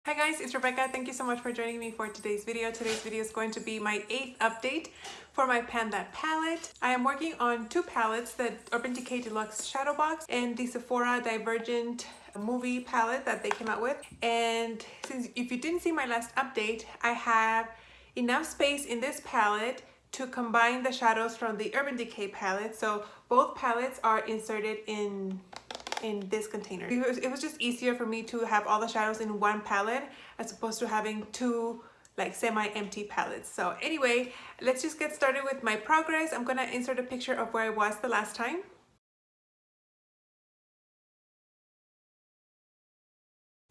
Hi guys, it's Rebecca. Thank you so much for joining me for today's video. Today's video is going to be my 8th update for my Pan That palette. I am working on two palettes, the Urban Decay Deluxe Shadow Box and the Sephora Divergent movie palette that they came out with. And since if you didn't see my last update, I have enough space in this palette to combine the shadows from the Urban Decay palette. So both palettes are inserted in this container. It was just easier for me to have all the shadows in one palette as opposed to having two like semi-empty palettes. So anyway, let's just get started with my progress. I'm gonna insert a picture of where I was the last time.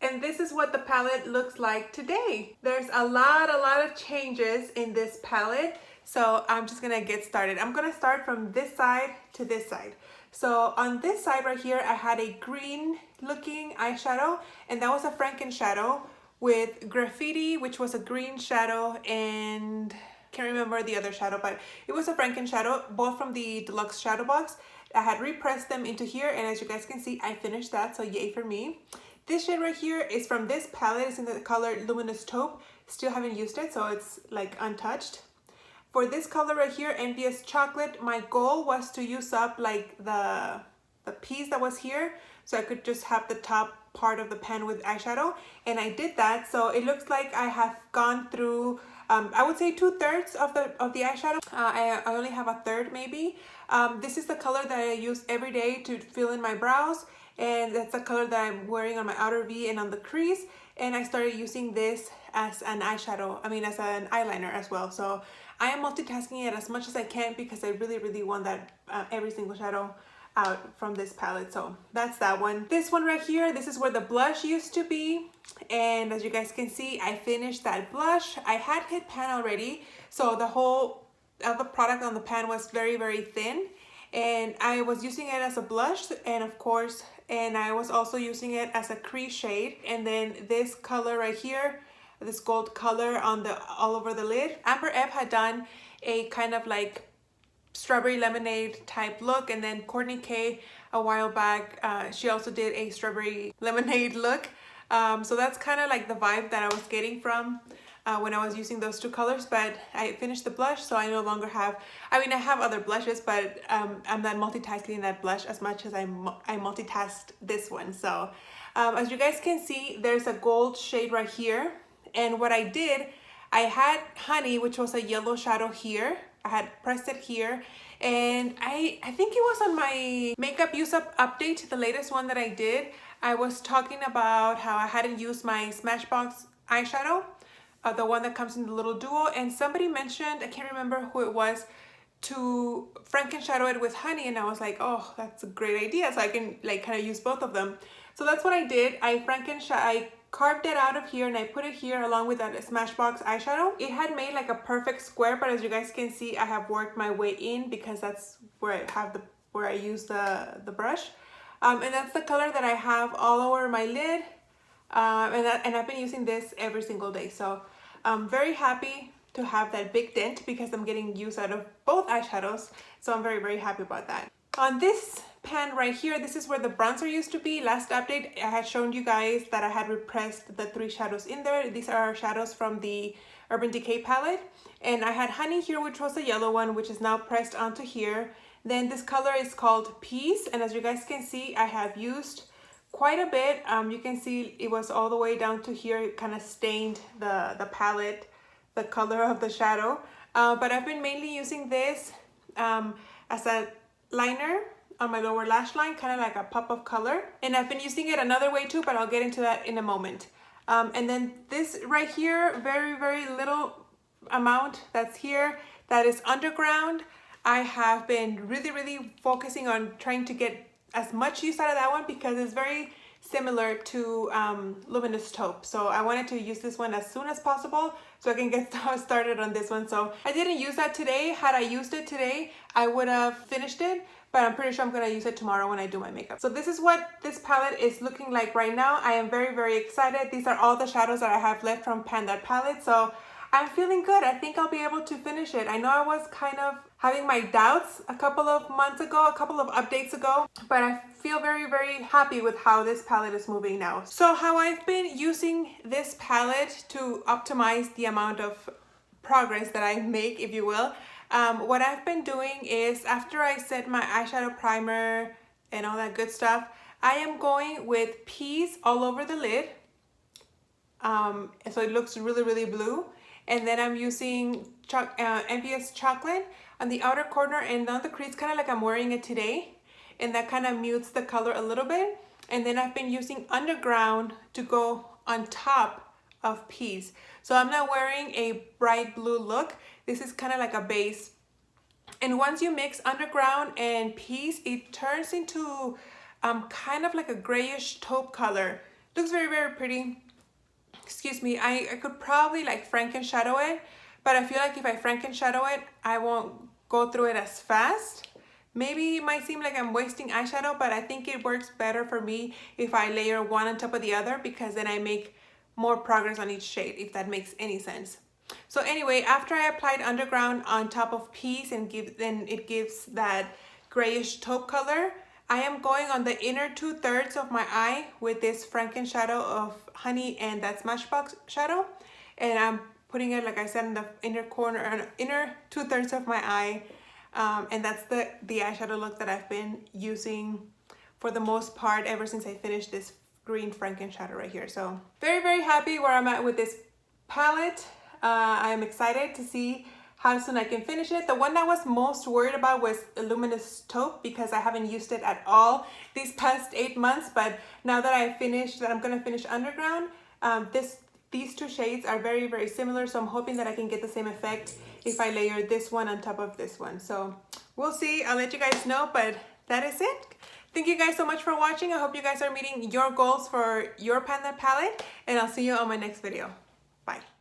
And this is what the palette looks like today. There's a lot of changes in this palette. So I'm just gonna get started. I'm gonna start from this side to this side. So on this side right here, I had a green looking eyeshadow, and that was a Franken shadow with graffiti, which was a green shadow, and can't remember the other shadow, but it was a Franken shadow, both from the deluxe shadow box. I had repressed them into here, and as you guys can see, I finished that, so yay for me. This shade right here is from this palette. It's in the color Luminous Taupe. Still haven't used it, so it's like untouched. For this color right here, Envious Chocolate, my goal was to use up like the piece that was here, so I could just have the top part of the pen with eyeshadow, and I did that. So it looks like I have gone through I would say 2/3 of the eyeshadow. I only have a third maybe. This is the color that I use every day to fill in my brows, and that's the color that I'm wearing on my outer V and on the crease. And I started using this as an eyeshadow, as an eyeliner as well. So I am multitasking it as much as I can because I really want that every single shadow out from this palette. So that's that one. This one right here, this is where the blush used to be, and as you guys can see, I finished that blush. I had hit pan already, so the whole of the product on the pan was very thin, and I was using it as a blush, and of course, and I was also using it as a crease shade. And then this color right here, this gold color on the all over the lid. Amber F had done a kind of like strawberry lemonade type look, and then Courtney K a while back, she also did a strawberry lemonade look. So that's kind of like the vibe that I was getting from when I was using those two colors. But I finished the blush, so I no longer have, I have other blushes, but I'm not multitasking that blush as much as I multitasked this one. So as you guys can see, there's a gold shade right here, and what I did, I had Honey, which was a yellow shadow here. I had pressed it here, and I think it was on my makeup use up update, the latest one that I did. I was talking about how I hadn't used my Smashbox eyeshadow, the one that comes in the little duo, and somebody mentioned, I can't remember who it was, to Franken shadow it with Honey, and I was like, oh, that's a great idea, so I can like kind of use both of them. So that's what I did. I carved it out of here, and I put it here along with that Smashbox eyeshadow. It had made like a perfect square, but as you guys can see, I have worked my way in because that's where I have where I use the brush. And that's the color that I have all over my lid. And I've been using this every single day. So I'm very happy to have that big dent because I'm getting use out of both eyeshadows. So I'm very happy about that. On this pan right here, this is where the bronzer used to be. Last update, I had shown you guys that I had repressed the 3 shadows in there. These are shadows from the Urban Decay palette. And I had Honey here, which was a yellow one, which is now pressed onto here. Then this color is called Peace. And as you guys can see, I have used quite a bit. You can see it was all the way down to here. It kind of stained the palette, the color of the shadow. But I've been mainly using this as a liner on my lower lash line, kind of like a pop of color. And I've been using it another way too, but I'll get into that in a moment. And then this right here, very little amount that's here, that is Underground. I have been really focusing on trying to get as much use out of that one because it's very similar to Luminous Taupe. So I wanted to use this one as soon as possible so I can get started on this one. So I didn't use that today. Had I used it today, I would have finished it, but I'm pretty sure I'm gonna use it tomorrow when I do my makeup. So this is what this palette is looking like right now. I am very excited. These are all the shadows that I have left from Pan That palette. So I'm feeling good. I think I'll be able to finish it. I know I was kind of having my doubts a couple of months ago, a couple of updates ago, but I feel very, very happy with how this palette is moving now. So how I've been using this palette to optimize the amount of progress that I make, if you will. What I've been doing is after I set my eyeshadow primer and all that good stuff, I am going with Peas all over the lid. So it looks really, really blue. And then I'm using Envious Chocolate on the outer corner and on the crease, kind of like I'm wearing it today. And that kind of mutes the color a little bit. And then I've been using Underground to go on top of Peas. So I'm not wearing a bright blue look. This is kind of like a base. And once you mix Underground and Peas, it turns into kind of like a grayish taupe color. Looks very, very pretty. Excuse me, I could probably like Franken shadow it, but I feel like if I Franken shadow it, I won't go through it as fast. Maybe it might seem like I'm wasting eyeshadow, but I think it works better for me if I layer one on top of the other, because then I make more progress on each shade, if that makes any sense. So anyway, after I applied Underground on top of Peas and then it gives that grayish taupe color, I am going on the inner 2/3 of my eye with this Franken shadow of Honey and that Smashbox shadow. And I'm putting it, like I said, in the inner corner, inner 2/3 of my eye. And that's the eyeshadow look that I've been using for the most part ever since I finished this green Franken shadow right here. So very, very happy where I'm at with this palette. I'm excited to see how soon I can finish it. The one I was most worried about was Luminous Taupe, because I haven't used it at all these past 8 months. But now that I'm gonna finish Underground, these two shades are very, very similar. So I'm hoping that I can get the same effect if I layer this one on top of this one. So we'll see, I'll let you guys know, but that is it. Thank you guys so much for watching. I hope you guys are meeting your goals for your Panda palette, and I'll see you on my next video. Bye.